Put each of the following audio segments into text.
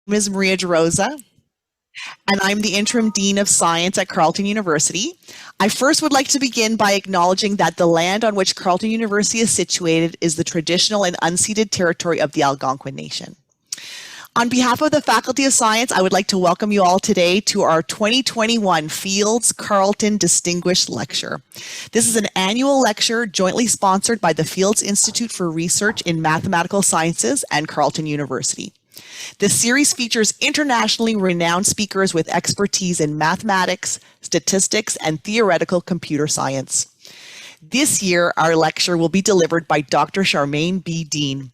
name is Maria DeRosa, and I'm the Interim Dean of Science at Carleton University. I first would like to begin by acknowledging that the land on which Carleton University is situated is the traditional and unceded territory of the Algonquin Nation. On behalf of the Faculty of Science, I would like to welcome you all today to our 2021 Fields-Carleton Distinguished Lecture. This is an annual lecture jointly sponsored by the Fields Institute for Research in Mathematical Sciences and Carleton University. This series features internationally renowned speakers with expertise in mathematics, statistics, and theoretical computer science. This year, our lecture will be delivered by Dr. Charmaine B. Dean.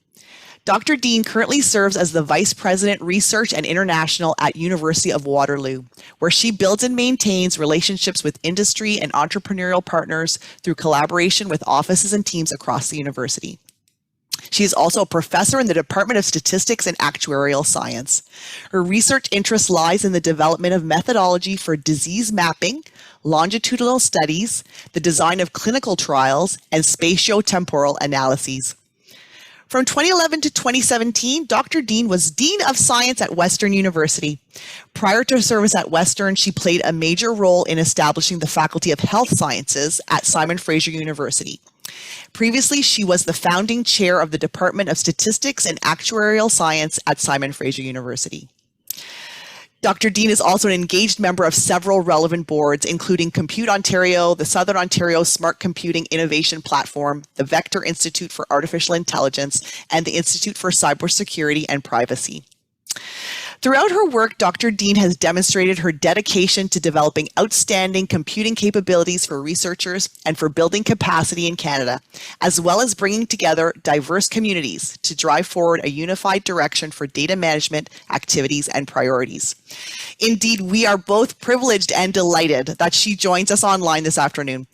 Dr. Dean currently serves as the Vice President, Research and International at University of Waterloo, where she builds and maintains relationships with industry and entrepreneurial partners through collaboration with offices and teams across the university. She is also a professor in the Department of Statistics and Actuarial Science. Her research interest lies in the development of methodology for disease mapping, longitudinal studies, the design of clinical trials, and spatiotemporal analyses. From 2011 to 2017, Dr. Dean was Dean of Science at Western University. Prior to her service at Western, she played a major role in establishing the Faculty of Health Sciences at Simon Fraser University. Previously, she was the founding chair of the Department of Statistics and Actuarial Science at Simon Fraser University. Dr. Dean is also an engaged member of several relevant boards, including Compute Ontario, the Southern Ontario Smart Computing Innovation Platform, the Vector Institute for Artificial Intelligence, and the Institute for Cybersecurity and Privacy. Throughout her work, Dr. Dean has demonstrated her dedication to developing outstanding computing capabilities for researchers and for building capacity in Canada, as well as bringing together diverse communities to drive forward a unified direction for data management activities and priorities. Indeed, we are both privileged and delighted that she joins us online this afternoon.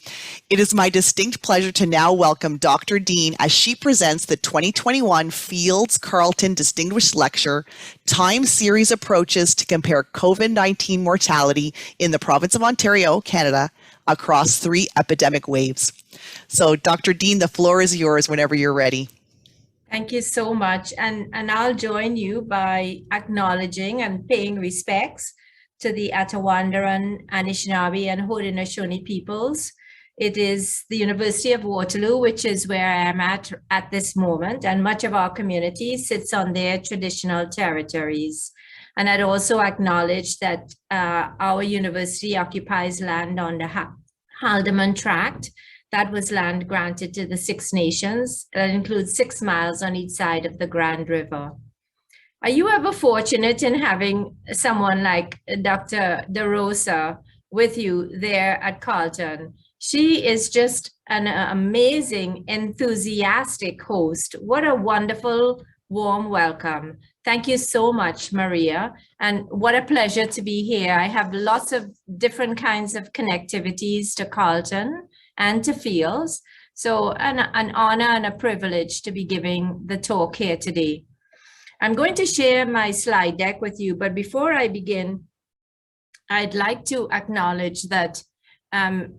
It is my distinct pleasure to now welcome Dr. Dean as she presents the 2021 Fields-Carleton Distinguished Lecture, Time Series Approaches to Compare COVID-19 Mortality in the Province of Ontario, Canada, across 3 epidemic waves. So, Dr. Dean, the floor is yours whenever you're ready. Thank you so much. And I'll join you by acknowledging and paying respects to the Attawandaron, Anishinaabe, and Haudenosaunee peoples. It is the University of Waterloo, which is where I am at this moment, and much of our community sits on their traditional territories. And I'd also acknowledge that our university occupies land on the Haldimand Tract. That was land granted to the Six Nations. That includes 6 miles on each side of the Grand River. Are you ever fortunate in having someone like Dr. DeRosa with you there at Carleton? She is just an amazing, enthusiastic host. What a wonderful, warm welcome. Thank you so much, Maria. And what a pleasure to be here. I have lots of different kinds of connectivities to Carleton and to Fields. So an honor and a privilege to be giving the talk here today. I'm going to share my slide deck with you, but before I begin, I'd like to acknowledge that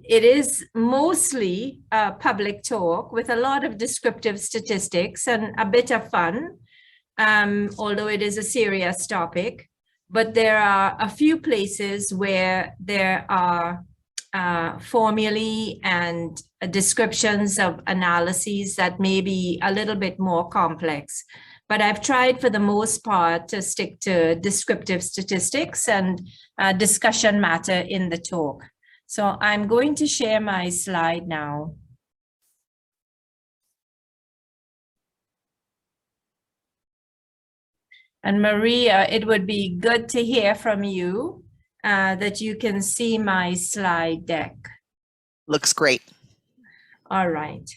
it is mostly a public talk with a lot of descriptive statistics and a bit of fun, although it is a serious topic. But there are a few places where there are formulae and descriptions of analyses that may be a little bit more complex. But I've tried for the most part to stick to descriptive statistics and discussion matter in the talk. So I'm going to share my slide now. And Maria, it would be good to hear from you that you can see my slide deck. Looks great. All right.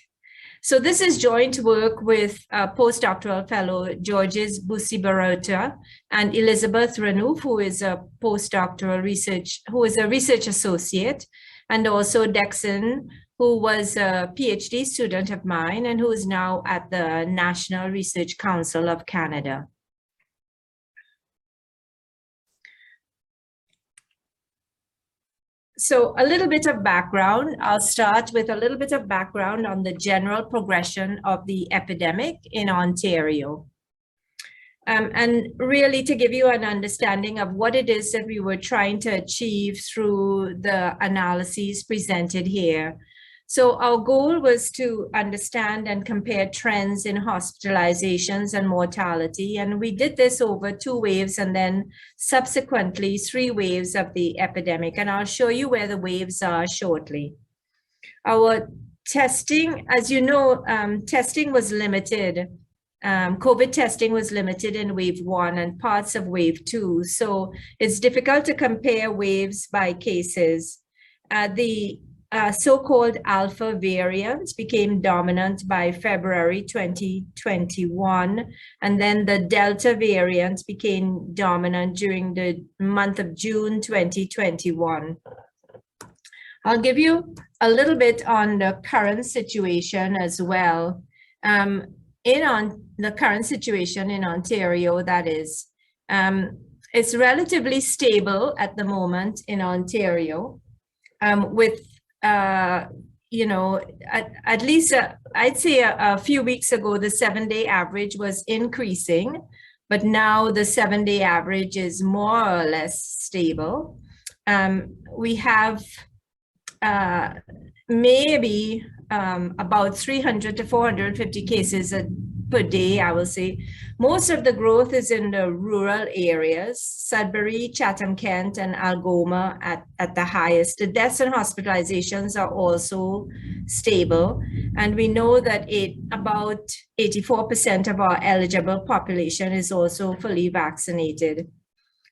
So this is joint work with postdoctoral fellow Georges Bussibarota and Elizabeth Renouf, who is a postdoctoral research, who is a research associate, and also Dexon, who was a PhD student of mine and who is now at the National Research Council of Canada. So a little bit of background. I'll start with a little bit of background on the general progression of the epidemic in Ontario. and really to give you an understanding of what it is that we were trying to achieve through the analyses presented here. So our goal was to understand and compare trends in hospitalizations and mortality. And we did this over 2 waves and then subsequently 3 waves of the epidemic. And I'll show you where the waves are shortly. Our testing, as you know, testing was limited. COVID testing was limited in wave 1 and parts of wave 2. So it's difficult to compare waves by cases. The so-called alpha variant became dominant by February 2021, and then the delta variant became dominant during the month of June 2021. I'll give you a little bit on the current situation as well. The current situation in Ontario, that is, it's relatively stable at the moment in Ontario, with you know, at least I'd say a few weeks ago, the 7-day average was increasing, but now the 7-day average is more or less stable. We have maybe about 300 to 450 cases per day, I will say. Most of the growth is in the rural areas, Sudbury, Chatham-Kent, and Algoma at the highest. The deaths and hospitalizations are also stable. And we know that about 84% of our eligible population is also fully vaccinated.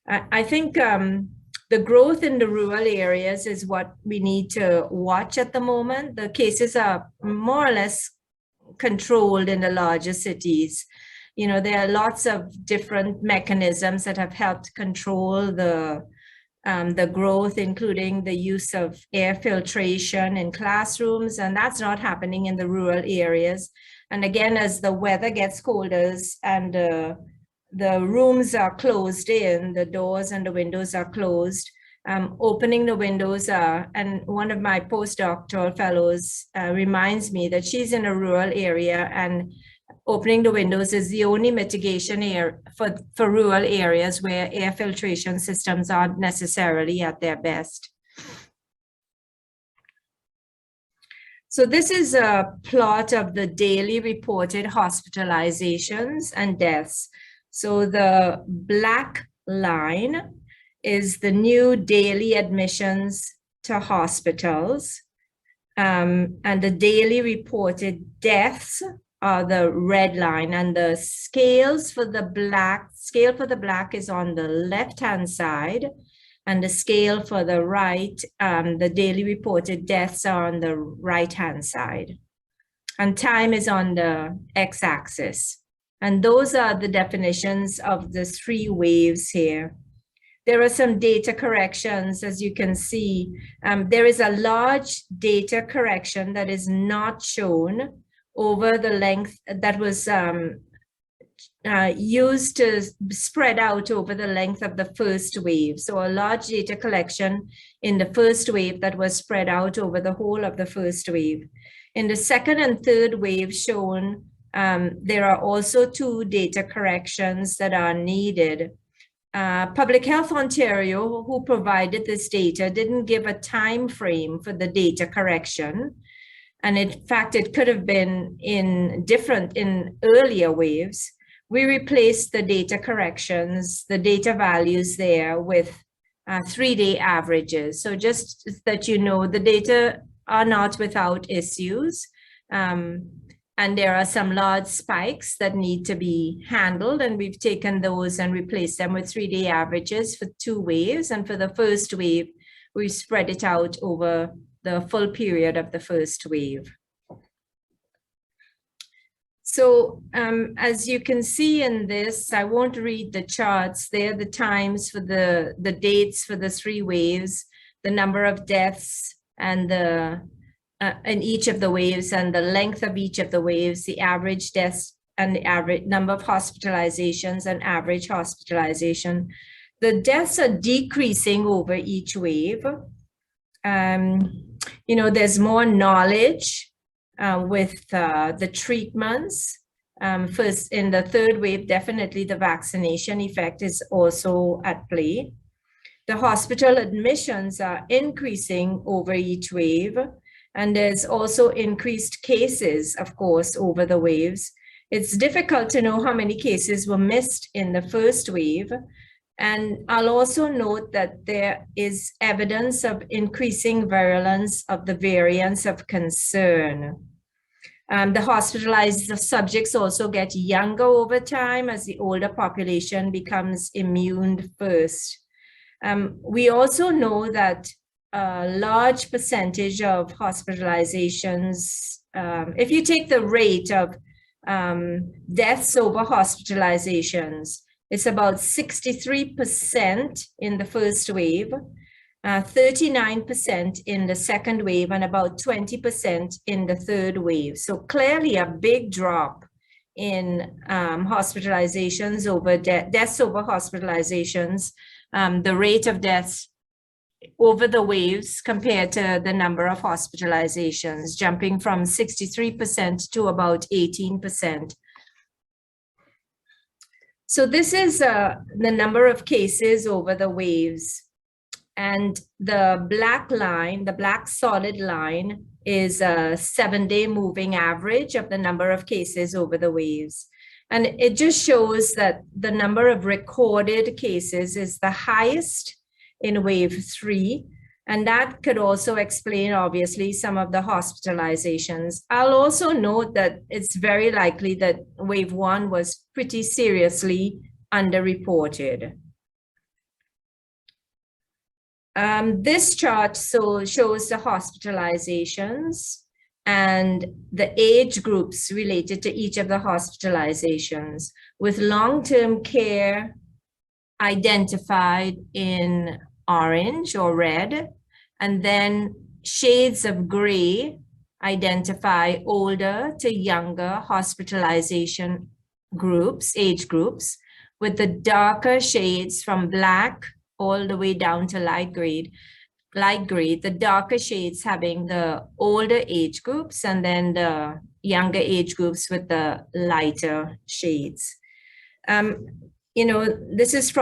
I think the growth in the rural areas is what we need to watch at the moment. The cases are more or less controlled in the larger cities. You know, there are lots of different mechanisms that have helped control the growth, including the use of air filtration in classrooms, and that's not happening in the rural areas. And again, as the weather gets colder and the rooms are closed in, the doors and the windows are closed, opening the windows and one of my postdoctoral fellows reminds me that she's in a rural area and opening the windows is the only mitigation for rural areas where air filtration systems aren't necessarily at their best. So this is a plot of the daily reported hospitalizations and deaths. So the black line is the new daily admissions to hospitals, and the daily reported deaths are the red line, and the scale for the black is on the left-hand side, and the scale for the right, the daily reported deaths are on the right-hand side, and time is on the x-axis. And those are the definitions of the 3 waves here. There are some data corrections, as you can see. There is a large data correction that is not shown over the length that was used to spread out over the length of the first wave. So a large data collection in the first wave that was spread out over the whole of the first wave. In the second and third wave shown, there are also 2 data corrections that are needed. Public Health Ontario, who provided this data, didn't give a time frame for the data correction. And in fact, it could have been in earlier waves. We replaced the data corrections, the data values there with 3-day averages. So just that you know, the data are not without issues. And there are some large spikes that need to be handled, and we've taken those and replaced them with 3-day averages for 2 waves. And for the first wave, we spread it out over the full period of the first wave. So as you can see in this, I won't read the charts. They're the times for the dates for the 3 waves, the number of deaths and in each of the waves, and the length of each of the waves, the average deaths and the average number of hospitalizations and average hospitalization. The deaths are decreasing over each wave. You know, there's more knowledge with the treatments. First, in the third wave, definitely the vaccination effect is also at play. The hospital admissions are increasing over each wave, and there's also increased cases, of course, over the waves. It's difficult to know how many cases were missed in the first wave. And I'll also note that there is evidence of increasing virulence of the variants of concern. The hospitalized subjects also get younger over time as the older population becomes immune first. We also know that a large percentage of hospitalizations, if you take the rate of deaths over hospitalizations, it's about 63% in the first wave, 39% in the second wave, and about 20% in the third wave. So clearly a big drop in hospitalizations over deaths over hospitalizations, the rate of deaths over the waves compared to the number of hospitalizations, jumping from 63% to about 18%. So this is the number of cases over the waves. And the black line, the black solid line, is a 7-day moving average of the number of cases over the waves. And it just shows that the number of recorded cases is the highest in wave 3. And that could also explain, obviously, some of the hospitalizations. I'll also note that it's very likely that wave 1 was pretty seriously underreported. This chart shows the hospitalizations and the age groups related to each of the hospitalizations, with long-term care identified in orange or red, and then shades of gray identify older to younger hospitalization groups, age groups, with the darker shades from black all the way down to light gray, the darker shades having the older age groups, and then the younger age groups with the lighter shades. You know, this is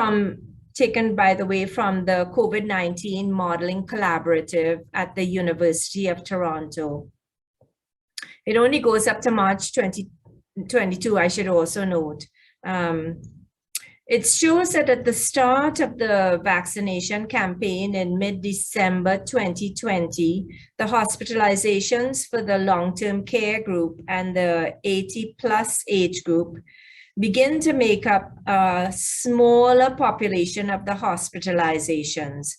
taken, by the way, from the COVID-19 Modeling Collaborative at the University of Toronto. It only goes up to March 2022, I should also note. It shows that at the start of the vaccination campaign in mid-December 2020, the hospitalizations for the long-term care group and the 80+ age group begin to make up a smaller population of the hospitalizations.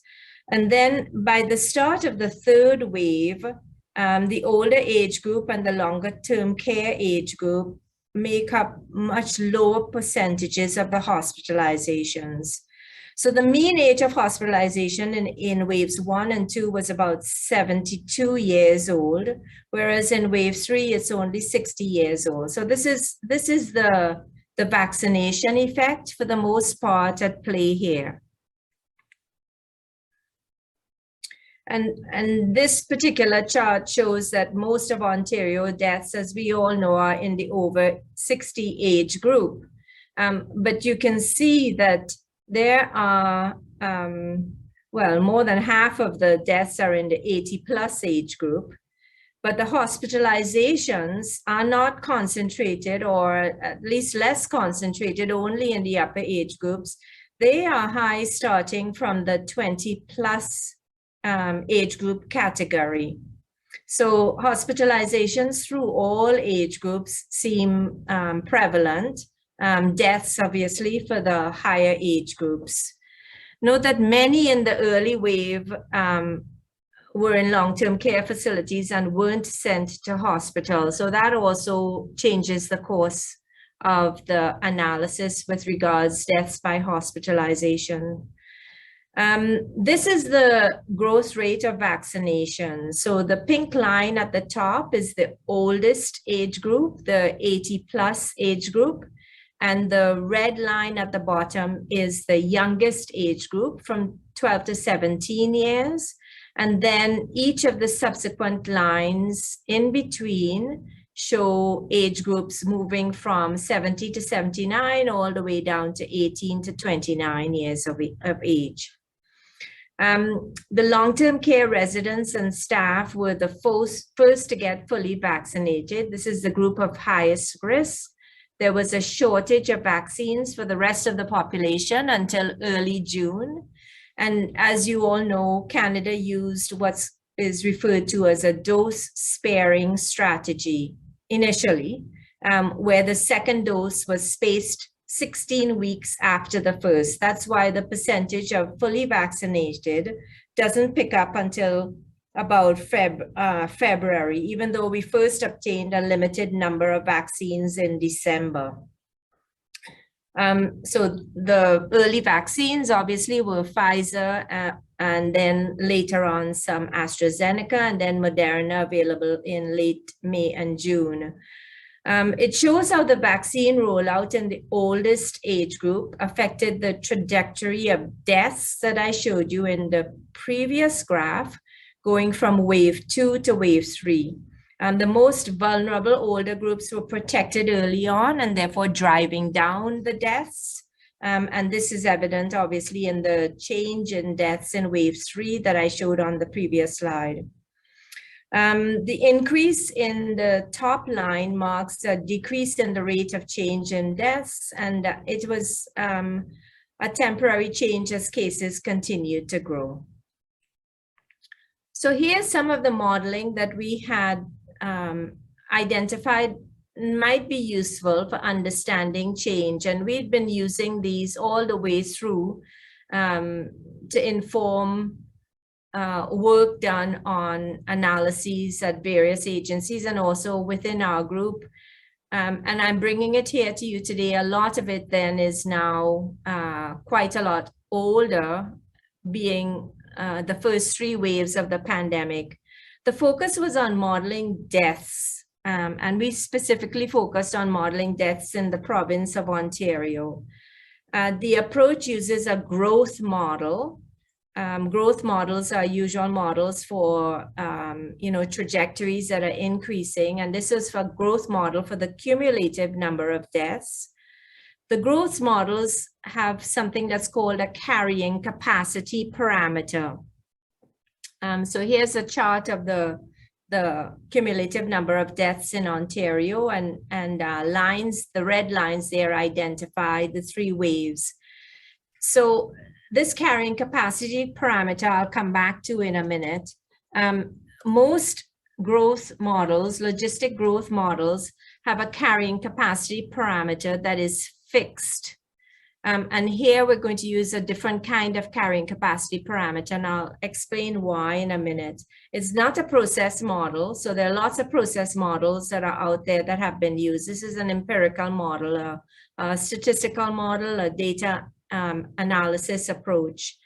And then by the start of the third wave, the older age group and the longer-term care age group make up much lower percentages of the hospitalizations. So the mean age of hospitalization in waves 1 and 2 was about 72 years old, whereas in wave 3, it's only 60 years old. So this is the vaccination effect for the most part at play here. And this particular chart shows that most of Ontario deaths, as we all know, are in the over 60 age group. But you can see that there are, well, more than half of the deaths are in the 80+ age group. But the hospitalizations are not concentrated, or at least less concentrated, only in the upper age groups. They are high starting from the 20+ age group category. So hospitalizations through all age groups seem prevalent. Deaths, obviously, for the higher age groups. Note that many in the early wave were in long-term care facilities and weren't sent to hospital. So that also changes the course of the analysis with regards deaths by hospitalization. This is the growth rate of vaccination. So the pink line at the top is the oldest age group, the 80+ age group. And the red line at the bottom is the youngest age group from 12 to 17 years. And then each of the subsequent lines in between show age groups moving from 70 to 79 all the way down to 18 to 29 years of age. The long-term care residents and staff were the first to get fully vaccinated. This is the group of highest risk. There was a shortage of vaccines for the rest of the population until early June. And as you all know, Canada used what is referred to as a dose-sparing strategy initially, where the second dose was spaced 16 weeks after the first. That's why the percentage of fully vaccinated doesn't pick up until about February, even though we first obtained a limited number of vaccines in December. So the early vaccines obviously were Pfizer and then later on some AstraZeneca and then Moderna available in late May and June. It shows how the vaccine rollout in the oldest age group affected the trajectory of deaths that I showed you in the previous graph, going from wave 2 to wave 3. The most vulnerable older groups were protected early on and therefore driving down the deaths. And this is evident obviously in the change in deaths in wave 3 that I showed on the previous slide. The increase in the top line marks a decrease in the rate of change in deaths, and it was a temporary change as cases continued to grow. So here's some of the modeling that we had identified might be useful for understanding change, and we've been using these all the way through to inform work done on analyses at various agencies and also within our group. And I'm bringing it here to you today. A lot of it then is now quite a lot older, being the first 3 waves of the pandemic. The focus was on modeling deaths, and we specifically focused on modeling deaths in the province of Ontario. The approach uses a growth model. Growth models are usual models for trajectories that are increasing, and this is for growth model for the cumulative number of deaths. The growth models have something that's called a carrying capacity parameter. So here's a chart of the cumulative number of deaths in Ontario, and lines, the red lines there identify the 3 waves. So this carrying capacity parameter I'll come back to in a minute. Most growth models, logistic growth models, have a carrying capacity parameter that is fixed. And here we're going to use a different kind of carrying capacity parameter, and I'll explain why in a minute. It's not a process model, so there are lots of process models that are out there that have been used. This is an empirical model, a statistical model, a data analysis approach.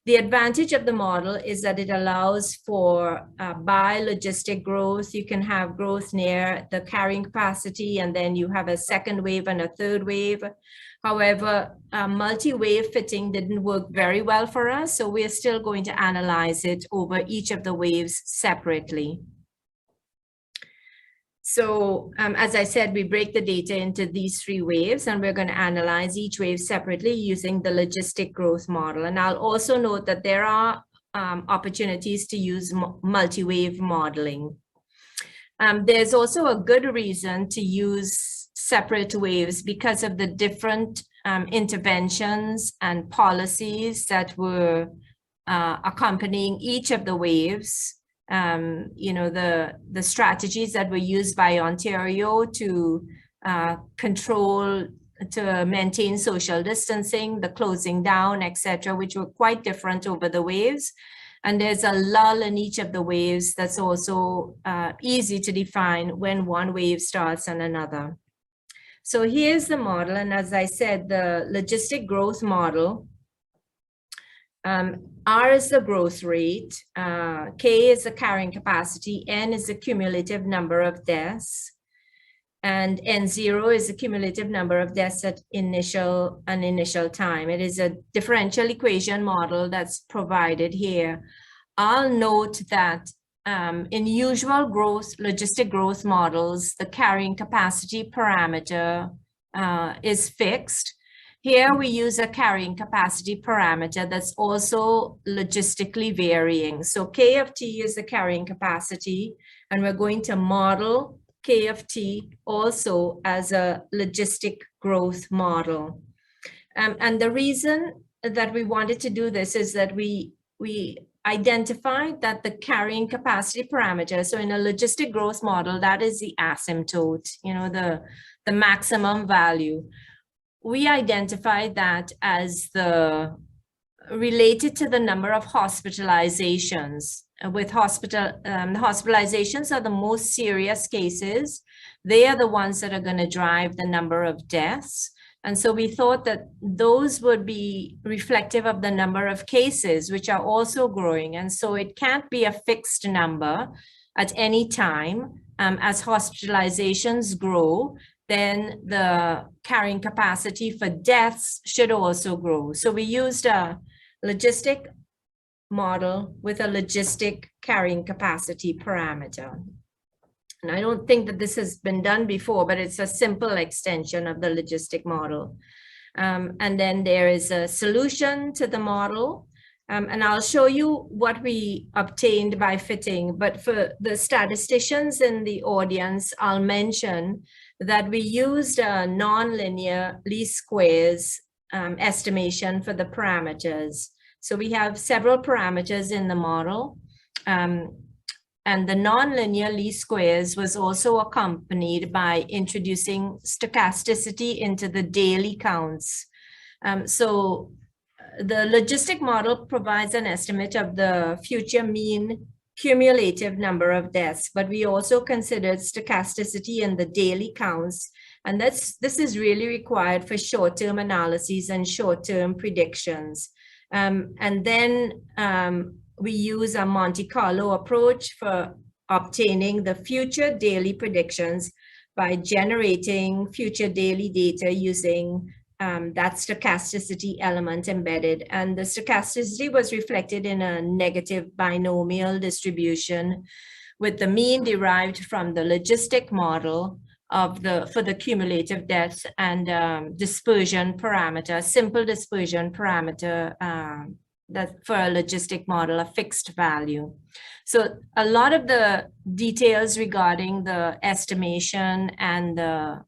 The advantage of the model is that it allows for bi-logistic growth. You can have growth near the carrying capacity, and then you have a second wave and a third wave. However, multi-wave fitting didn't work very well for us, so we're still going to analyze it over each of the waves separately. So as I said, we break the data into these 3 waves, and we're going to analyze each wave separately using the logistic growth model. And I'll also note that there are opportunities to use multi-wave modeling. There's also a good reason to use separate waves because of the different interventions and policies that were accompanying each of the waves. The strategies that were used by Ontario to to maintain social distancing, the closing down, etc., which were quite different over the waves. And there's a lull in each of the waves that's also easy to define when one wave starts and another. So here's the model, and as I said, the logistic growth model. R is the growth rate, K is the carrying capacity, N is the cumulative number of deaths, and N0 is the cumulative number of deaths at initial time. It is a differential equation model that's provided here. I'll note that in usual growth, logistic growth models, the carrying capacity parameter is fixed. Here we use a carrying capacity parameter that's also logistically varying. So K of T is the carrying capacity, and we're going to model K of T also as a logistic growth model. And the reason that we wanted to do this is that we identified that the carrying capacity parameter, so in a logistic growth model, that is the asymptote, you know, the maximum value. We identified that as related to the number of hospitalizations. With hospitalizations are the most serious cases. They are the ones that are going to drive the number of deaths. And so we thought that those would be reflective of the number of cases, which are also growing. And so it can't be a fixed number at any time. As hospitalizations grow, then the carrying capacity for deaths should also grow. So we used a logistic model with a logistic carrying capacity parameter. And I don't think that this has been done before, but it's a simple extension of the logistic model. And then there is a solution to the model. And I'll show you what we obtained by fitting. But for the statisticians in the audience, I'll mention that we used a nonlinear least squares estimation for the parameters. So we have several parameters in the model. And the nonlinear least squares was also accompanied by introducing stochasticity into the daily counts. So the logistic model provides an estimate of the future mean cumulative number of deaths, but we also considered stochasticity in the daily counts. And this is really required for short-term analyses and short-term predictions. And then we use a Monte Carlo approach for obtaining the future daily predictions by generating future daily data using that stochasticity element embedded. And the stochasticity was reflected in a negative binomial distribution with the mean derived from the logistic model for the cumulative deaths and dispersion parameter, simple dispersion parameter that for a logistic model, a fixed value. So a lot of the details regarding the estimation and the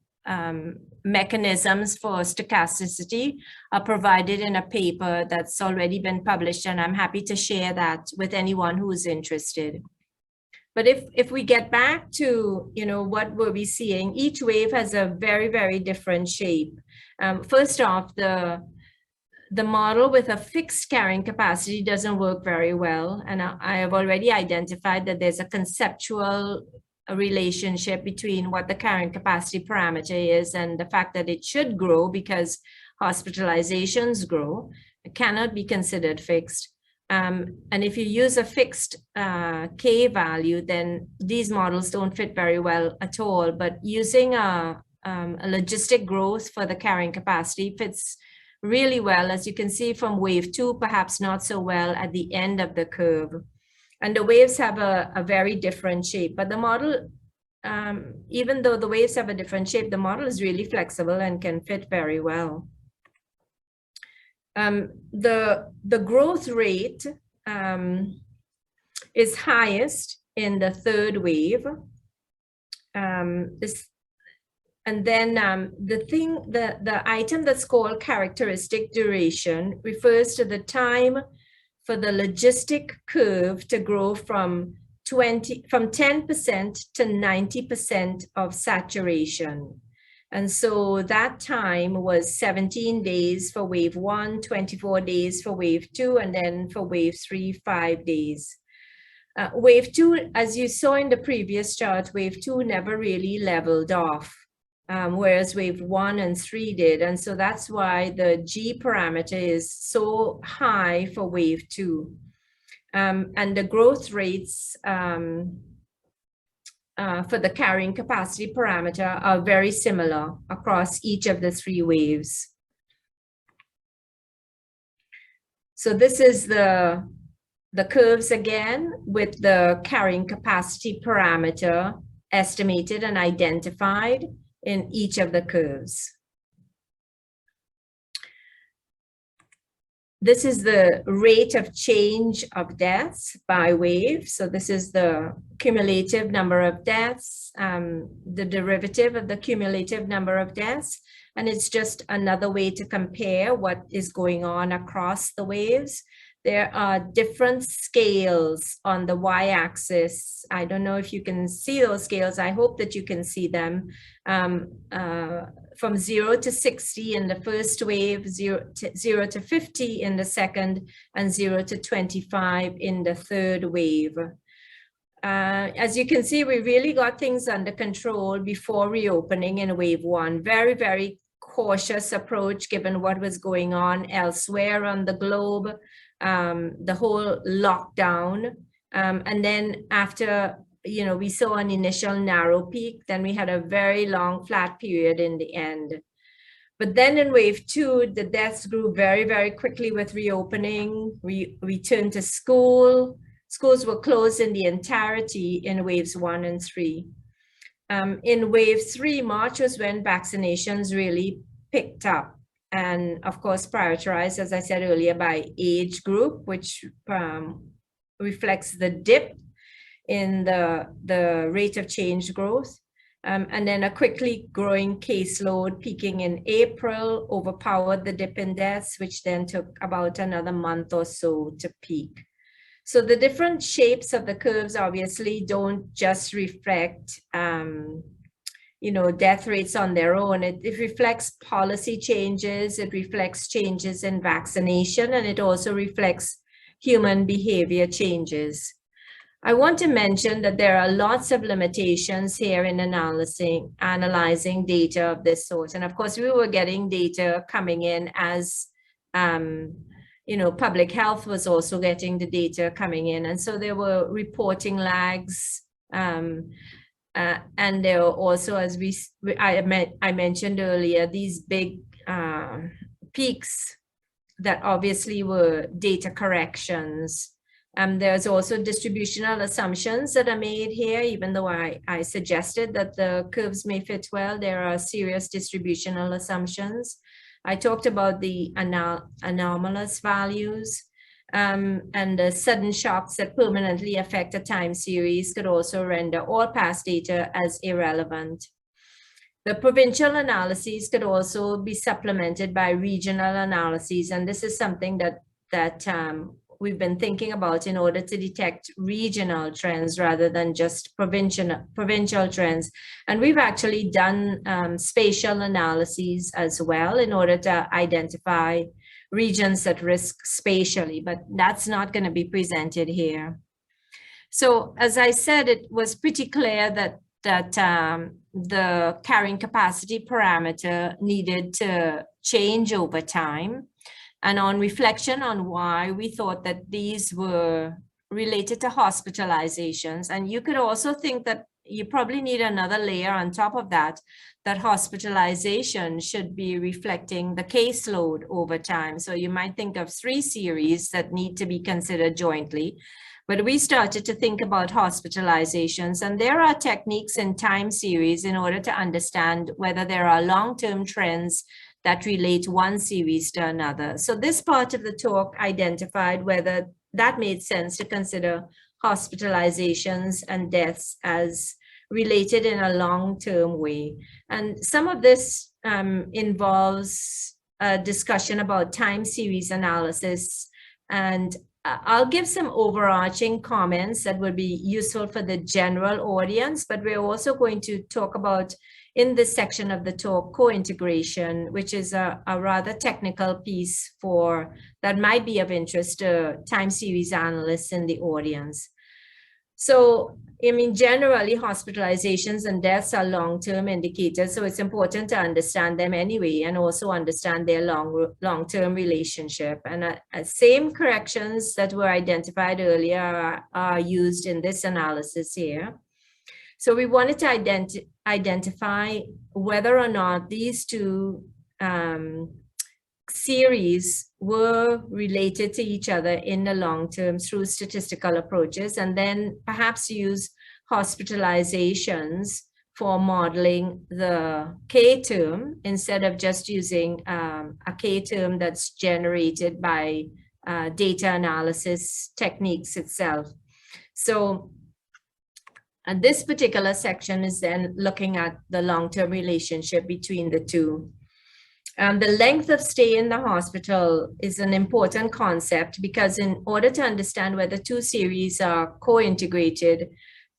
mechanisms for stochasticity are provided in a paper that's already been published, and I'm happy to share that with anyone who is interested. But if we get back to, you know, what were we seeing, each wave has a very, very different shape. First off, the model with a fixed carrying capacity doesn't work very well. And I have already identified that there's a conceptual relationship between what the carrying capacity parameter is and the fact that it should grow because hospitalizations grow. It cannot be considered fixed. And if you use a fixed K value, then these models don't fit very well at all. But using a logistic growth for the carrying capacity fits really well, as you can see from wave 2, perhaps not so well at the end of the curve. And the waves have a very different shape, but the model, even though the waves have a different shape, the model is really flexible and can fit very well. The growth rate is highest in the third wave. And then the item that's called characteristic duration refers to the time for the logistic curve to grow from 10% to 90% of saturation. And so that time was 17 days for wave 1, 24 days for wave 2, and then for wave 3, 5 days. Wave 2, as you saw in the previous chart, wave 2 never really leveled off. Whereas wave 1 and 3 did. And so that's why the G parameter is so high for wave 2. And the growth rates for the carrying capacity parameter are very similar across each of the 3 waves. So this is the the curves again with the carrying capacity parameter estimated and identified in each of the curves. This is the rate of change of deaths by wave. So this is the cumulative number of deaths, the derivative of the cumulative number of deaths. And it's just another way to compare what is going on across the waves. There are different scales on the y-axis. I don't know if you can see those scales. I hope that you can see them. From 0 to 60 in the first wave, 0 to 50 in the second, and 0 to 25 in the third wave. As you can see, we really got things under control before reopening in wave 1. Very, very cautious approach given what was going on elsewhere on the globe, the whole lockdown. And then after, you know, we saw an initial narrow peak, then we had a very long flat period in the end. But then in wave 2, the deaths grew very, very quickly with reopening. We returned to school. Schools were closed in the entirety in waves 1 and 3. In wave 3, March was when vaccinations really picked up. And of course, prioritized, as I said earlier, by age group, which reflects the dip in the rate of change growth. And then a quickly growing caseload peaking in April overpowered the dip in deaths, which then took about another month or so to peak. So the different shapes of the curves obviously don't just reflect, you know, death rates on their own. It reflects policy changes, it reflects changes in vaccination, and it also reflects human behavior changes. I want to mention that there are lots of limitations here in analyzing data of this sort. And of course, we were getting data coming in as, you know, public health was also getting the data coming in. And so there were reporting lags. And there were also, as I mentioned earlier, these big peaks that obviously were data corrections. There's also distributional assumptions that are made here, even though I suggested that the curves may fit well, there are serious distributional assumptions. I talked about the anomalous values, and the sudden shocks that permanently affect a time series could also render all past data as irrelevant. The provincial analyses could also be supplemented by regional analyses, and this is something that we've been thinking about in order to detect regional trends rather than just provincial trends. And we've actually done spatial analyses as well in order to identify regions at risk spatially, but that's not going to be presented here. So as I said, it was pretty clear that the carrying capacity parameter needed to change over time. And on reflection on why we thought that these were related to hospitalizations. And you could also think that you probably need another layer on top of that, that hospitalization should be reflecting the caseload over time. So you might think of 3 series that need to be considered jointly. But we started to think about hospitalizations, and there are techniques in time series in order to understand whether there are long-term trends that relate one series to another. So this part of the talk identified whether that made sense to consider hospitalizations and deaths as related in a long-term way. And some of this involves a discussion about time series analysis, and I'll give some overarching comments that would be useful for the general audience, but we're also going to talk about, in this section of the talk, co-integration, which is a rather technical piece that might be of interest to time series analysts in the audience. So, I mean, generally, hospitalizations and deaths are long-term indicators, so it's important to understand them anyway, and also understand their long-term relationship. And same corrections that were identified earlier are used in this analysis here. So we wanted to identify whether or not these two series were related to each other in the long term through statistical approaches, and then perhaps use hospitalizations for modeling the K term instead of just using a K term that's generated by data analysis techniques itself. So and this particular section is then looking at the long-term relationship between the two. The length of stay in the hospital is an important concept because in order to understand whether two series are co-integrated,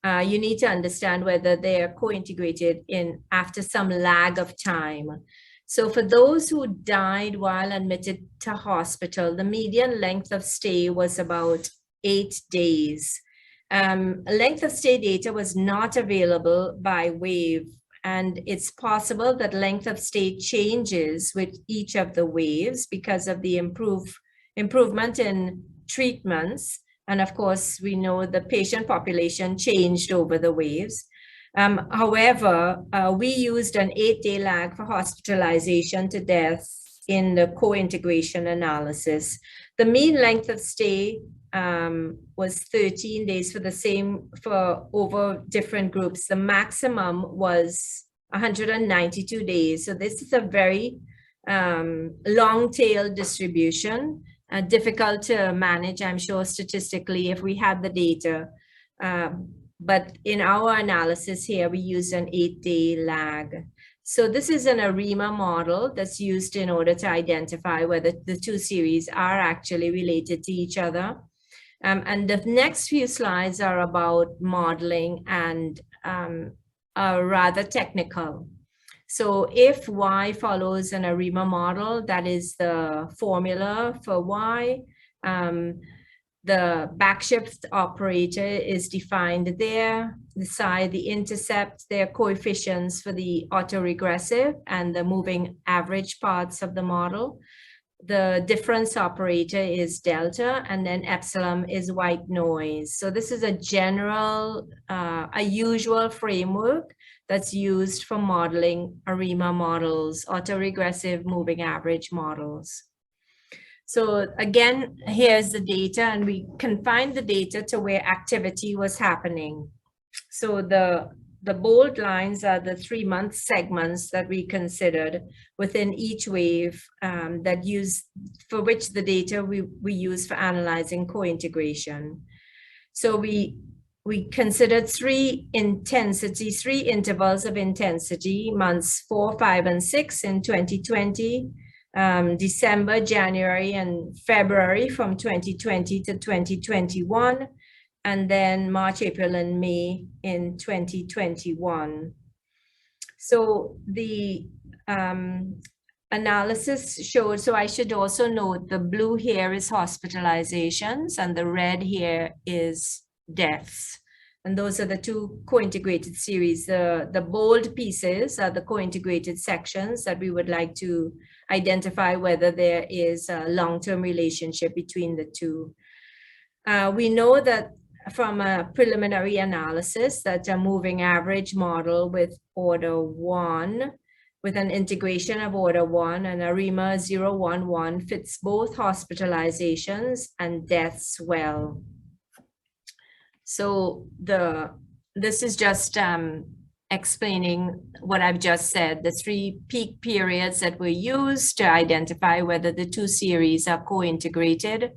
you need to understand whether they are co-integrated in after some lag of time. So for those who died while admitted to hospital, the median length of stay was about 8 days. Length of stay data was not available by wave, and it's possible that length of stay changes with each of the waves because of the improvement in treatments. And of course, we know the patient population changed over the waves. However, we used an 8-day lag for hospitalization to death in the co-integration analysis. The mean length of stay was 13 days for over different groups. The maximum was 192 days. So this is a very long tail distribution, difficult to manage, I'm sure, statistically if we had the data. But in our analysis here, we used an 8-day lag. So this is an ARIMA model that's used in order to identify whether the two series are actually related to each other. And the next few slides are about modeling and are rather technical. So if Y follows an ARIMA model, that is the formula for Y. The backshift operator is defined there. The psi, the intercept, their coefficients for the autoregressive and the moving average parts of the model. The difference operator is delta, and then epsilon is white noise. So this is a general, a usual framework that's used for modeling ARIMA models, autoregressive moving average models. So again, here's the data, and we confine the data to where activity was happening. So the bold lines are the 3-month segments that we considered within each wave for which the data we use for analyzing co-integration. So we considered 3 intervals of intensity, months 4, 5, and 6 in 2020, December, January, and February from 2020 to 2021, and then March, April, and May in 2021. So the analysis showed, so I should also note the blue here is hospitalizations and the red here is deaths. And those are the two co-integrated series. The bold pieces are the co-integrated sections that we would like to identify whether there is a long-term relationship between the two. We know that from a preliminary analysis that a moving average model with order 1, with an integration of order 1 and ARIMA 011 fits both hospitalizations and deaths well. So this is just explaining what I've just said, the 3 peak periods that were used to identify whether the two series are co-integrated,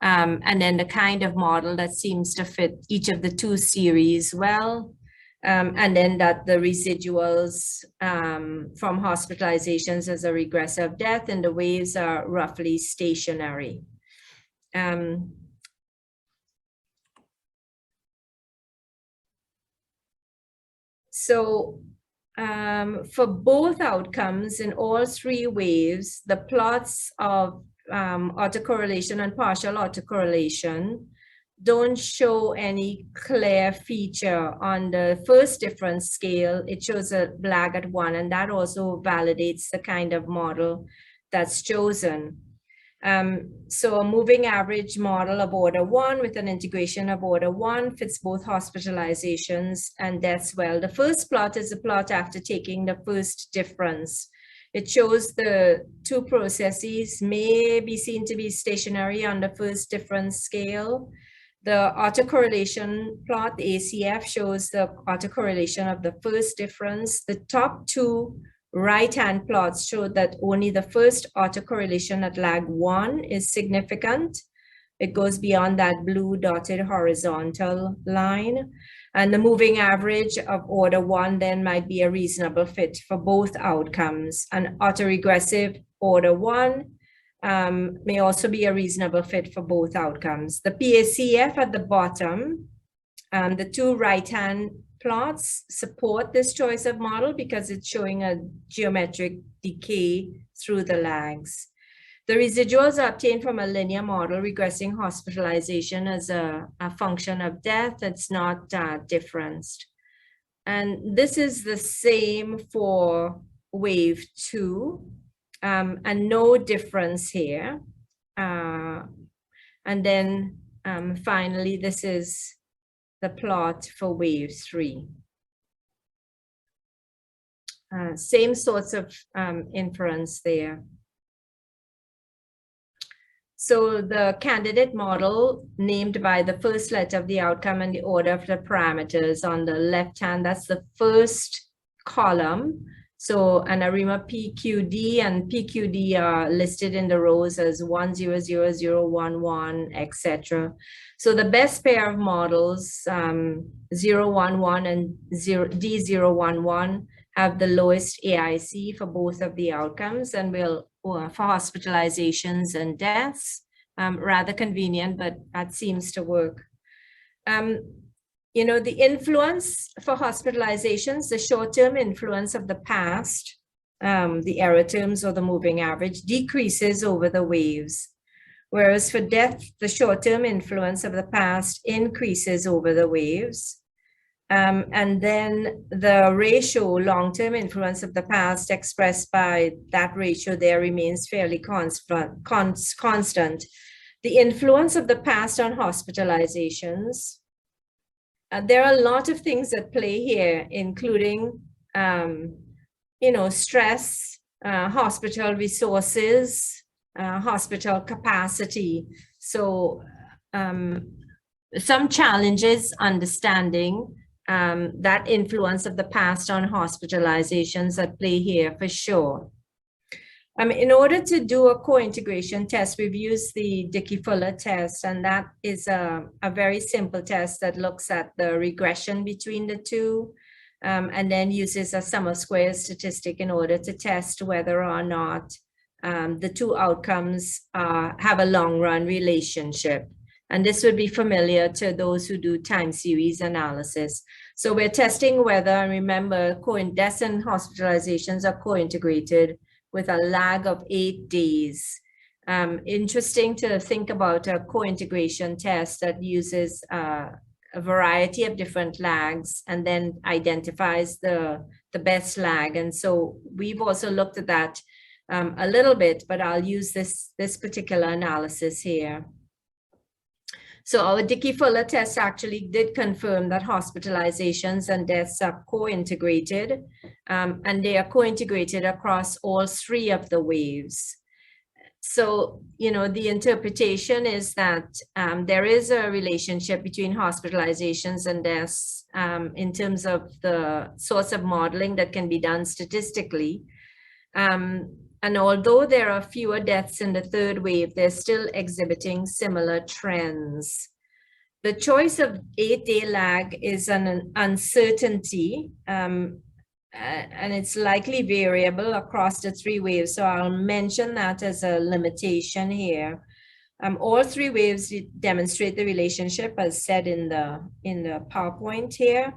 and then the kind of model that seems to fit each of the two series well, and then that the residuals from hospitalizations as a regressive death and the waves are roughly stationary. So for both outcomes in all 3 waves, the plots of autocorrelation and partial autocorrelation don't show any clear feature. On the first difference scale, it shows a lag at 1, and that also validates the kind of model that's chosen. So a moving average model of order 1 with an integration of order 1 fits both hospitalizations and deaths well. The first plot is a plot after taking the first difference. It shows the two processes may be seen to be stationary on the first difference scale. The autocorrelation plot, the ACF, shows the autocorrelation of the first difference. The top two right-hand plots show that only the first autocorrelation at lag 1 is significant. It goes beyond that blue dotted horizontal line. And the moving average of order 1 then might be a reasonable fit for both outcomes. And autoregressive order 1 may also be a reasonable fit for both outcomes. The PACF at the bottom, the two right-hand plots support this choice of model because it's showing a geometric decay through the lags. The residuals are obtained from a linear model regressing hospitalization as a function of death. It's not differenced. And this is the same for wave 2, and no difference here. And then finally, this is the plot for wave 3. Same sorts of inference there. So the candidate model named by the first letter of the outcome and the order of the parameters on the left hand, that's the first column. So an ARIMA PQD and PQD are listed in the rows as 1, 0, 0, 0, 1, 1, etc. So the best pair of models, 0, 1, 1 and D0, 1, 1, have the lowest AIC for both of the outcomes, and will for hospitalizations and deaths. Rather convenient, but that seems to work. You know, the influence for hospitalizations, the short-term influence of the past, the error terms or the moving average, decreases over the waves. Whereas for death, the short-term influence of the past increases over the waves. And then the ratio, long-term influence of the past expressed by that ratio there remains fairly constant. The influence of the past on hospitalizations, there are a lot of things at play here, including, you know, stress, hospital resources, hospital capacity. So some challenges understanding that influence of the past on hospitalizations at play here for sure. In order to do a co-integration test, we've used the Dickey-Fuller test, and that is a very simple test that looks at the regression between the two, and then uses a sum of squares statistic in order to test whether or not the two outcomes have a long-run relationship. And this would be familiar to those who do time series analysis. So we're testing whether, remember, deaths and hospitalizations are co-integrated with a lag of 8 days. Interesting to think about a co-integration test that uses a variety of different lags and then identifies the best lag. And so we've also looked at that a little bit, but I'll use this particular analysis here. So our Dickey-Fuller test actually did confirm that hospitalizations and deaths are co-integrated, and they are co-integrated across all 3 of the waves. So, you know, the interpretation is that there is a relationship between hospitalizations and deaths in terms of the sorts of modeling that can be done statistically. And although there are fewer deaths in the 3rd wave, they're still exhibiting similar trends. The choice of 8-day lag is an uncertainty, and it's likely variable across the 3 waves. So I'll mention that as a limitation here. All 3 waves demonstrate the relationship as said in the PowerPoint here.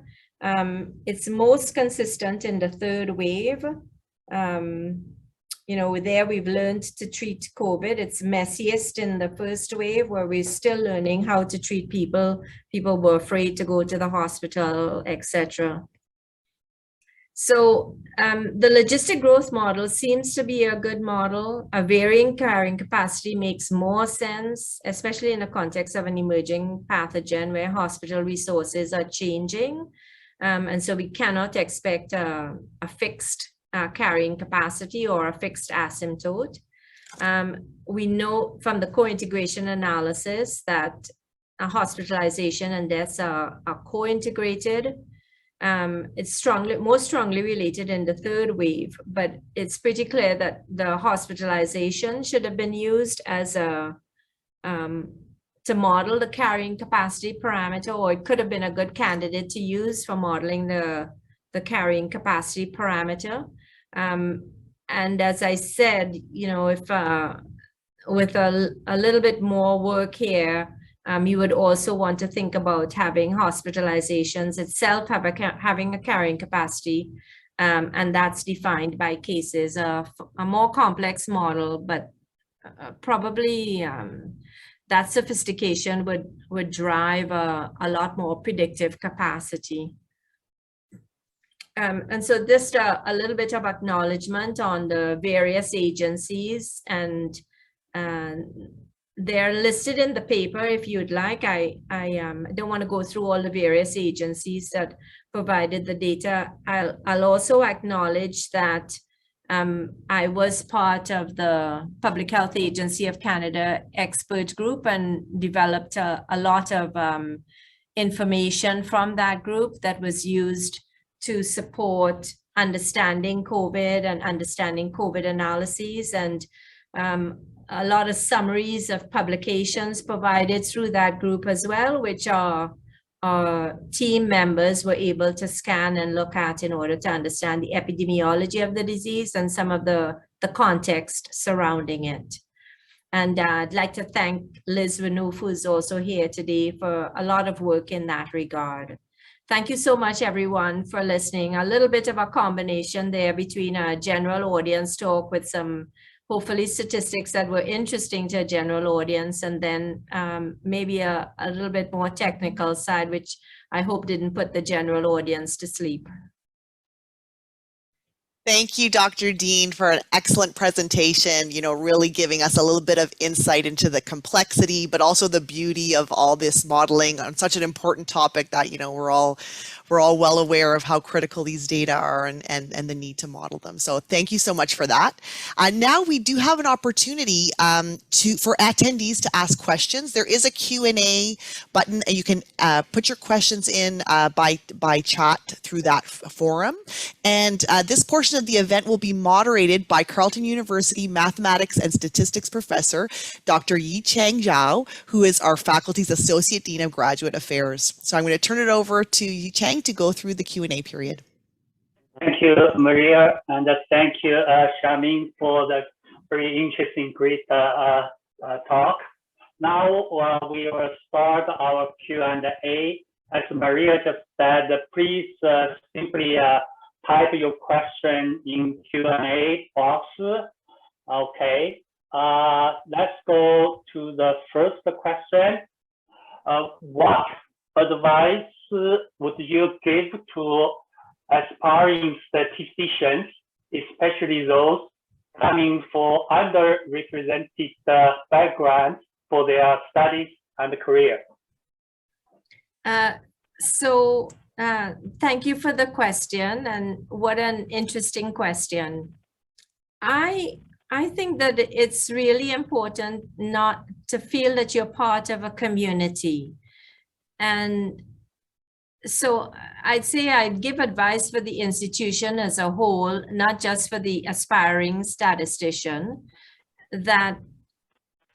It's most consistent in the 3rd wave. You know, there we've learned to treat COVID. It's messiest in the 1st wave, where we're still learning how to treat people. People were afraid to go to the hospital, etc. So the logistic growth model seems to be a good model. A varying carrying capacity makes more sense, especially in the context of an emerging pathogen where hospital resources are changing. And so we cannot expect a fixed carrying capacity or a fixed asymptote. We know from the co-integration analysis that hospitalization and deaths are co-integrated. It's more strongly related in the third wave, but it's pretty clear that the hospitalization should have been used as a to model the carrying capacity parameter, or it could have been a good candidate to use for modeling the carrying capacity parameter. And as I said, you know, if with a little bit more work here, you would also want to think about having hospitalizations itself having a carrying capacity, and that's defined by cases of a more complex model, but probably that sophistication would drive a lot more predictive capacity. And so this a little bit of acknowledgement on the various agencies, and they're listed in the paper if you'd like. I don't want to go through all the various agencies that provided the data. I'll also acknowledge that I was part of the Public Health Agency of Canada expert group and developed a lot of information from that group that was used to support understanding COVID and understanding COVID analyses, and a lot of summaries of publications provided through that group as well, which our team members were able to scan and look at in order to understand the epidemiology of the disease and some of the context surrounding it. And I'd like to thank Liz Renouf, who's also here today, for a lot of work in that regard. Thank you so much, everyone, for listening. A little bit of a combination there between a general audience talk with some hopefully statistics that were interesting to a general audience, and then maybe a little bit more technical side, which I hope didn't put the general audience to sleep. Thank you, Dr. Dean, for an excellent presentation, you know, really giving us a little bit of insight into the complexity, but also the beauty of all this modeling on such an important topic that, you know, we're all well aware of how critical these data are and the need to model them. So thank you so much for that. Now we do have an opportunity for attendees to ask questions. There is a Q&A button, and you can put your questions in by chat through that forum. And this portion of the event will be moderated by Carleton University Mathematics and Statistics Professor, Dr. Yi-Chang Zhao, who is our faculty's Associate Dean of Graduate Affairs. So I'm going to turn it over to Yi-Chang to go through the Q&A period. Thank you, Maria, and thank you, Shamin, for the very interesting, great talk. Now we will start our Q&A. As Maria just said, please simply type your question in Q&A box. Okay, let's go to the first question. What advice would you give to aspiring statisticians, especially those coming from underrepresented backgrounds for their studies and career? Thank you for the question, and what an interesting question. I think that it's really important not to feel that you're part of a community. And so I'd say I'd give advice for the institution as a whole, not just for the aspiring statistician, that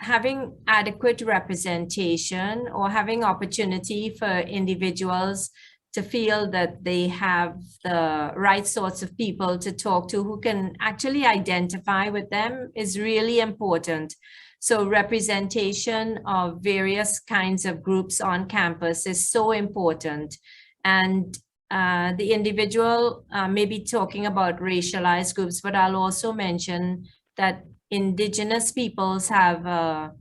having adequate representation or having opportunity for individuals to feel that they have the right sorts of people to talk to who can actually identify with them is really important. So representation of various kinds of groups on campus is so important. And the individual may be talking about racialized groups, but I'll also mention that Indigenous peoples have a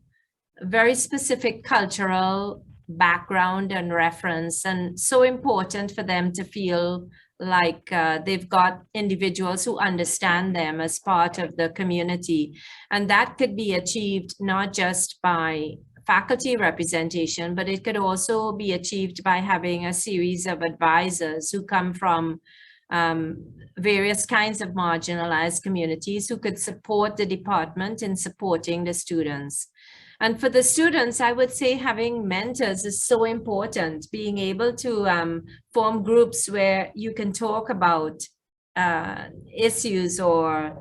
very specific cultural background and reference, and so important for them to feel like they've got individuals who understand them as part of the community. And that could be achieved not just by faculty representation, but it could also be achieved by having a series of advisors who come from various kinds of marginalized communities who could support the department in supporting the students. And for the students, I would say having mentors is so important, being able to form groups where you can talk about issues or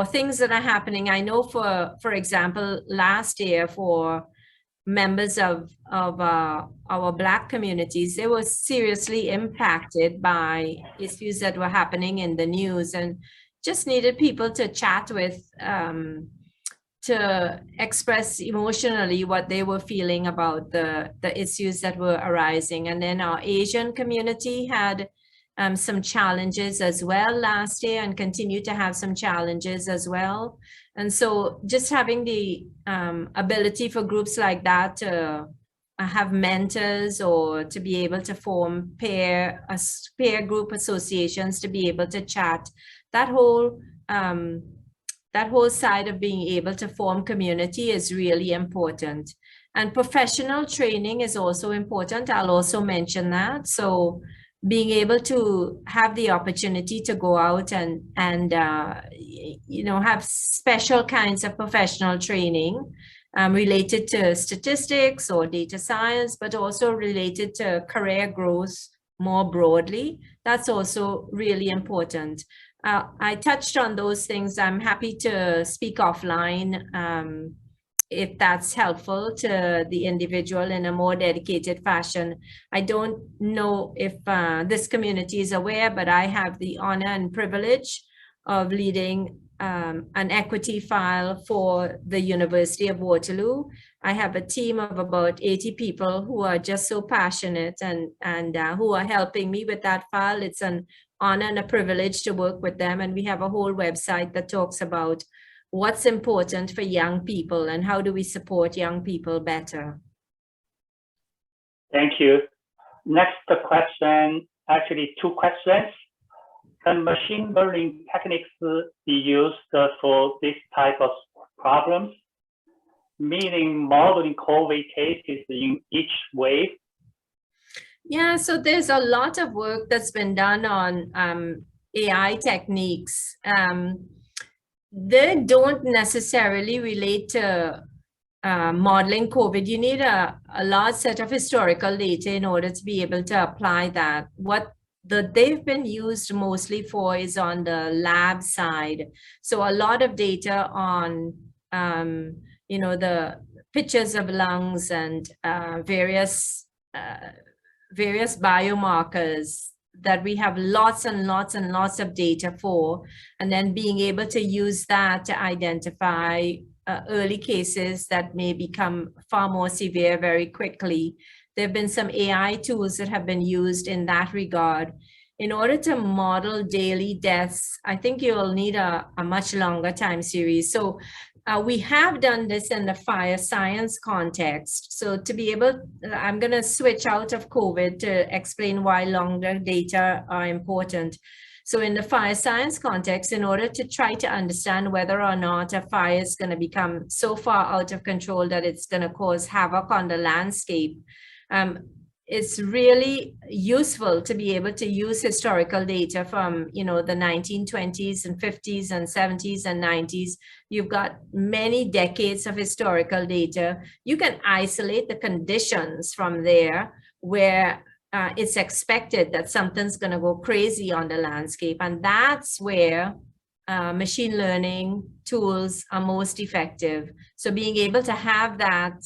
things that are happening. I know for example, last year for members of our Black communities, they were seriously impacted by issues that were happening in the news and just needed people to chat with, to express emotionally what they were feeling about the issues that were arising. And then our Asian community had some challenges as well last year and continue to have some challenges as well. And so just having the ability for groups like that to have mentors or to be able to form peer group associations to be able to chat, that whole side of being able to form community is really important. And professional training is also important. I'll also mention that. So being able to have the opportunity to go out and have special kinds of professional training related to statistics or data science, but also related to career growth more broadly. That's also really important. I touched on those things. I'm happy to speak offline if that's helpful to the individual in a more dedicated fashion. I don't know if this community is aware, but I have the honor and privilege of leading an equity file for the University of Waterloo. I have a team of about 80 people who are just so passionate and who are helping me with that file. It's an honor and a privilege to work with them. And we have a whole website that talks about what's important for young people and how do we support young people better. Thank you. Next question, actually two questions. Can machine learning techniques be used for this type of problems? Meaning modeling COVID cases in each wave? Yeah, so there's a lot of work that's been done on AI techniques. They don't necessarily relate to modeling COVID. You need a large set of historical data in order to be able to apply that. What they've been used mostly for is on the lab side. So a lot of data on, the pictures of lungs and various biomarkers that we have lots and lots and lots of data for, and then being able to use that to identify early cases that may become far more severe very quickly. There have been some AI tools that have been used in that regard. In order to model daily deaths, I think you'll need a much longer time series. So we have done this in the fire science context. So to be able, I'm going to switch out of COVID to explain why longer data are important. So in the fire science context, in order to try to understand whether or not a fire is going to become so far out of control that it's going to cause havoc on the landscape, it's really useful to be able to use historical data from, the 1920s and 50s and 70s and 90s. You've got many decades of historical data. You can isolate the conditions from there where it's expected that something's going to go crazy on the landscape. And that's where machine learning tools are most effective. So being able to have that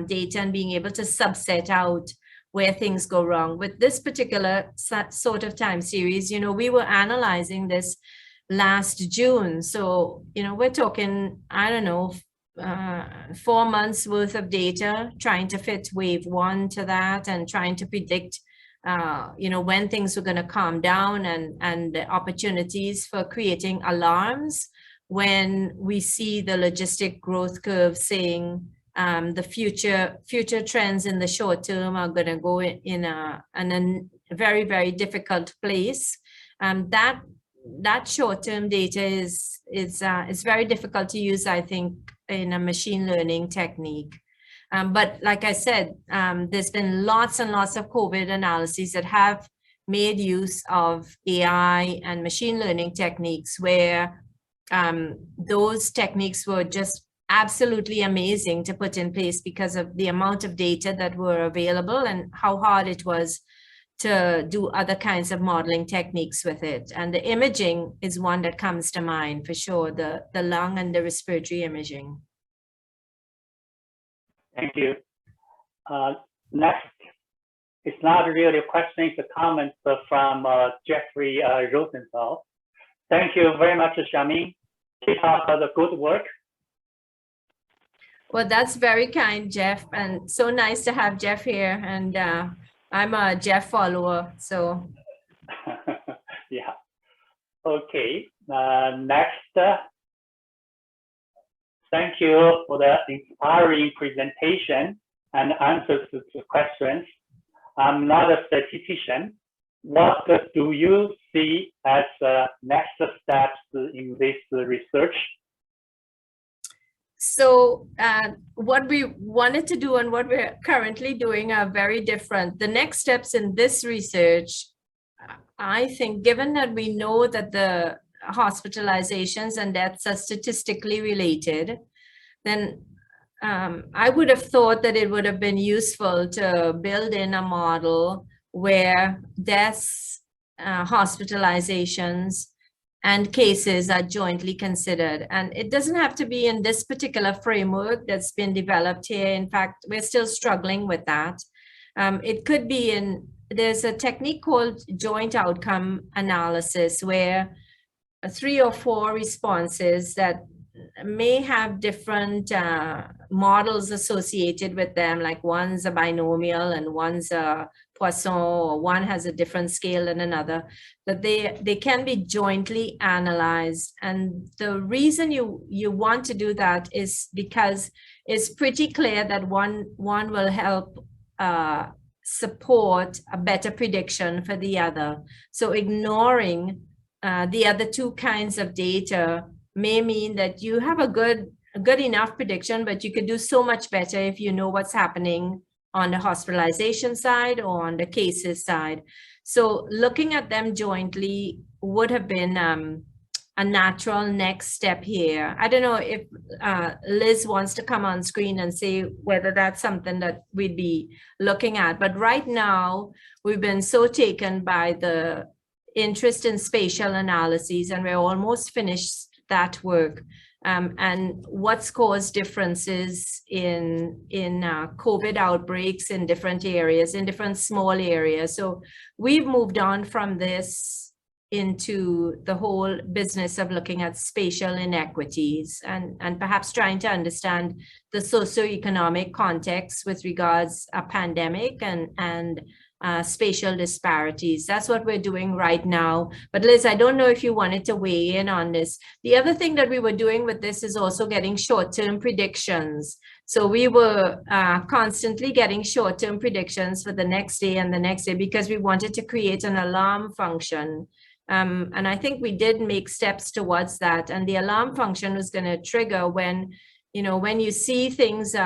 data and being able to subset out where things go wrong. With this particular sort of time series, we were analyzing this last June. So, we're talking, 4 months worth of data, trying to fit wave 1 to that and trying to predict, when things were going to calm down and the opportunities for creating alarms when we see the logistic growth curve saying, the future trends in the short term are going to go in a very, very difficult place. That short-term data is very difficult to use, I think, in a machine learning technique. But like I said, there's been lots and lots of COVID analyses that have made use of AI and machine learning techniques where those techniques were just absolutely amazing to put in place because of the amount of data that were available and how hard it was to do other kinds of modeling techniques with it. And the imaging is one that comes to mind for sure, the lung and the respiratory imaging. Thank you. Next, it's not really a question, it's a comment from Jeffrey Rosenthal. Thank you very much, Xiaoming. Keep up the good work. Well, that's very kind, Jeff, and so nice to have Jeff here. And I'm a Jeff follower, so. Yeah. Okay. Next. Thank you for the inspiring presentation and answers to the questions. I'm not a statistician. What do you see as next steps in this research? So what we wanted to do and what we're currently doing are very different. The next steps in this research, I think, given that we know that the hospitalizations and deaths are statistically related, then I would have thought that it would have been useful to build in a model where deaths, hospitalizations, and cases are jointly considered. And it doesn't have to be in this particular framework that's been developed here. In fact, we're still struggling with that. It could be there's a technique called joint outcome analysis where 3 or 4 responses that may have different models associated with them, like one's a binomial and one's a Poisson, or one has a different scale than another, but they can be jointly analyzed. And the reason you want to do that is because it's pretty clear that one will help support a better prediction for the other. So ignoring the other 2 kinds of data may mean that you have a good enough prediction, but you could do so much better if you know what's happening on the hospitalization side or on the cases side. So looking at them jointly would have been a natural next step here. I don't know if Liz wants to come on screen and say whether that's something that we'd be looking at. But right now, we've been so taken by the interest in spatial analyses, and we're almost finished that work. And what's caused differences in COVID outbreaks in different areas, in different small areas. So we've moved on from this into the whole business of looking at spatial inequities and perhaps trying to understand the socioeconomic context with regards a pandemic and spatial disparities. That's what we're doing right now. But Liz, I don't know if you wanted to weigh in on this. The other thing that we were doing with this is also getting short-term predictions. So we were constantly getting short-term predictions for the next day and the next day because we wanted to create an alarm function. And I think we did make steps towards that. And the alarm function was going to trigger when you see things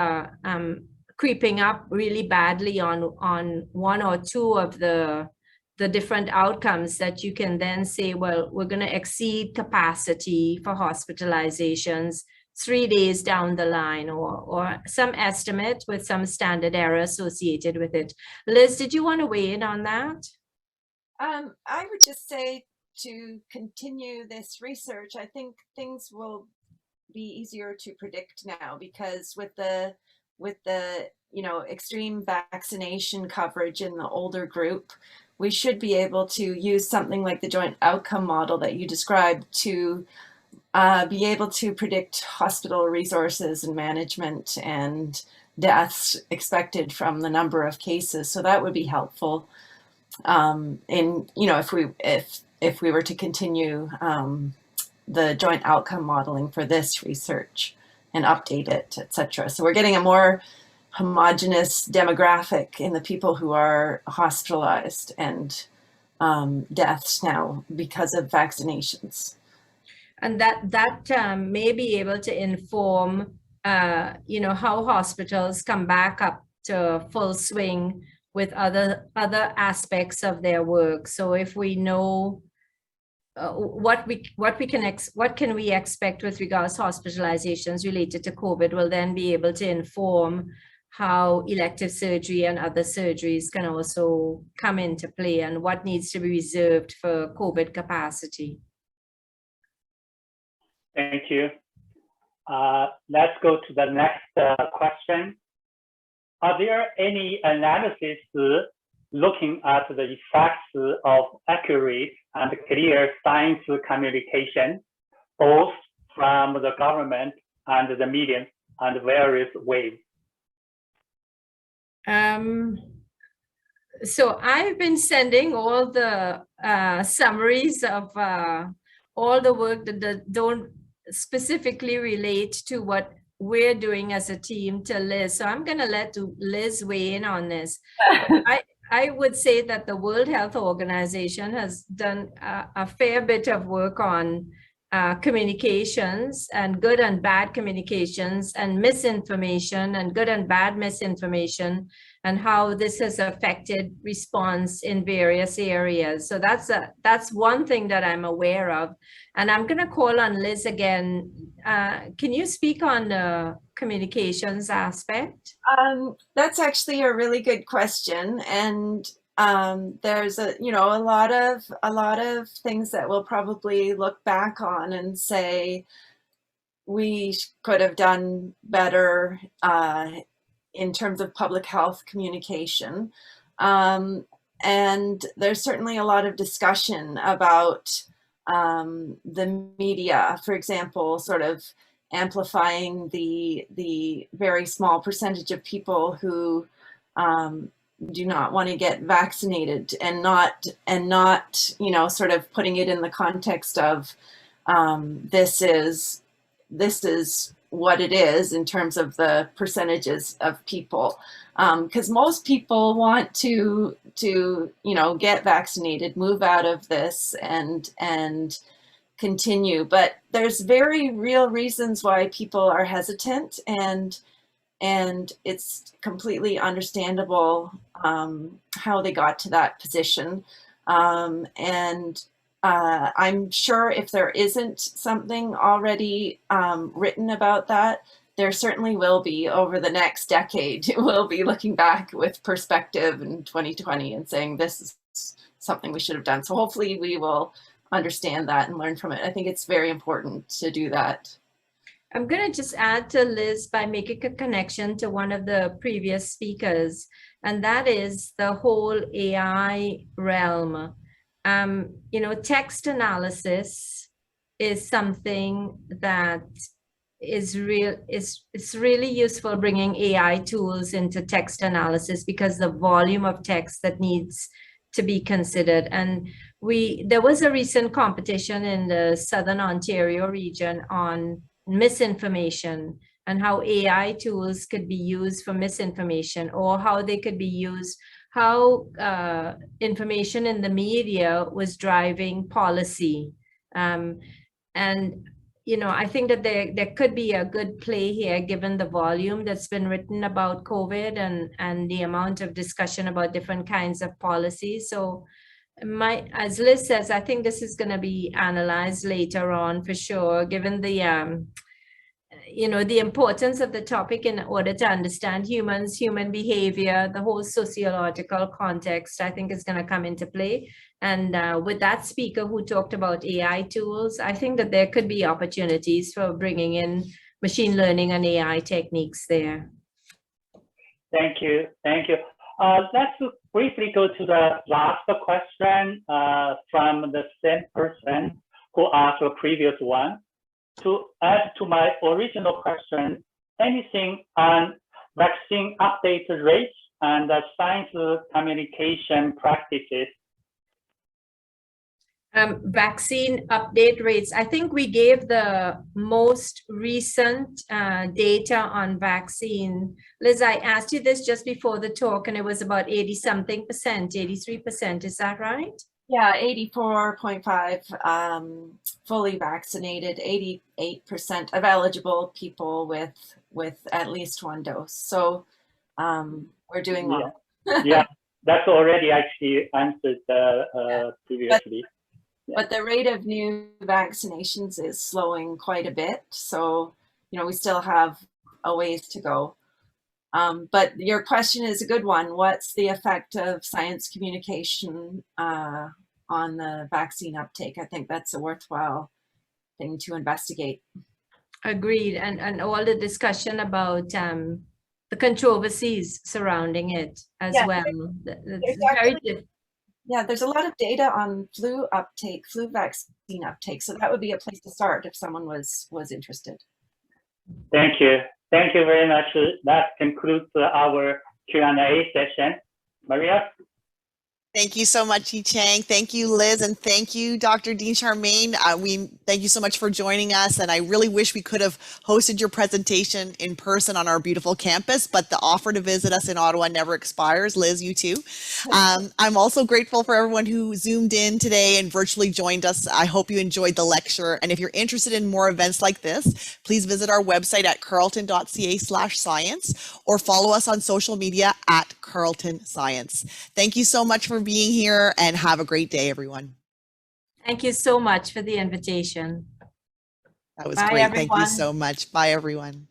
creeping up really badly on 1 or 2 of the different outcomes, that you can then say, well, we're going to exceed capacity for hospitalizations 3 days down the line, or some estimate with some standard error associated with it. Liz, did you want to weigh in on that? I would just say to continue this research, I think things will be easier to predict now, because with the extreme vaccination coverage in the older group, we should be able to use something like the joint outcome model that you described to be able to predict hospital resources and management and deaths expected from the number of cases. So that would be helpful. If we were to continue the joint outcome modeling for this research and update it, etc. So we're getting a more homogeneous demographic in the people who are hospitalized and deaths now because of vaccinations. And that may be able to inform, how hospitals come back up to full swing with other aspects of their work. So if we know what can we expect with regards to hospitalizations related to COVID, we'll then be able to inform how elective surgery and other surgeries can also come into play and what needs to be reserved for COVID capacity. Thank you. Let's go to the next question. Are there any analyses looking at the effects of accurate and clear science communication, both from the government and the media and various ways? So I've been sending all the summaries of all the work that don't specifically relate to what we're doing as a team to Liz. So I'm going to let Liz weigh in on this. I would say that the World Health Organization has done a fair bit of work on communications and good and bad communications and misinformation and good and bad misinformation and how this has affected response in various areas. So that's one thing that I'm aware of. And I'm going to call on Liz again. Can you speak on the communications aspect? That's actually a really good question. And there's a lot of things that we'll probably look back on and say we could have done better in terms of public health communication. And there's certainly a lot of discussion about the media, for example, sort of amplifying the very small percentage of people who do not want to get vaccinated, and not sort of putting it in the context of this is what it is in terms of the percentages of people, because most people want to get vaccinated, move out of this and continue, but there's very real reasons why people are hesitant, and it's completely understandable how they got to that position. I'm sure if there isn't something already written about that, there certainly will be over the next decade. We'll be looking back with perspective in 2020 and saying this is something we should have done. So hopefully we will understand that and learn from it. I think it's very important to do that. I'm going to just add to Liz by making a connection to one of the previous speakers, and that is the whole AI realm. Text analysis is something that is really useful, bringing AI tools into text analysis because the volume of text that needs to be considered. And there was a recent competition in the Southern Ontario region on misinformation and how AI tools could be used for misinformation, or how they could be used, how information in the media was driving policy. And I think that there could be a good play here, given the volume that's been written about COVID and the amount of discussion about different kinds of policies. So as Liz says, I think this is going to be analyzed later on for sure, given the the importance of the topic in order to understand human behavior. The whole sociological context, I think, is going to come into play. And with that speaker who talked about AI tools, I think that there could be opportunities for bringing in machine learning and AI techniques there. Thank you. Thank you. Let's briefly go to the last question from the same person who asked the previous one. To add to my original question, anything on vaccine update rates and science communication practices? Vaccine update rates. I think we gave the most recent data on vaccine. Liz, I asked you this just before the talk, and it was about 80-something percent, 83%. Is that right? Yeah, 84.5 fully vaccinated, 88% of eligible people with at least one dose. So we're doing well. Yeah, that's already actually answered previously. But the rate of new vaccinations is slowing quite a bit. So, we still have a ways to go. But your question is a good one. What's the effect of science communication on the vaccine uptake? I think that's a worthwhile thing to investigate. Agreed. And all the discussion about the controversies surrounding it as well. There's a lot of data on flu vaccine uptake. So that would be a place to start if someone was interested. Thank you. Thank you very much. That concludes our Q&A session. Maria? Thank you so much, Yi Chang. Thank you, Liz, and thank you, Dr. Dean Charmaine. Thank you so much for joining us, and I really wish we could have hosted your presentation in person on our beautiful campus, but the offer to visit us in Ottawa never expires. Liz, you too. I'm also grateful for everyone who zoomed in today and virtually joined us. I hope you enjoyed the lecture, and if you're interested in more events like this, please visit our website at carleton.ca/science or follow us on social media at Carleton Science. Thank you so much for being here and have a great day, everyone. Thank you so much for the invitation. That was Bye, great. everyone. Thank you so much. Bye, everyone.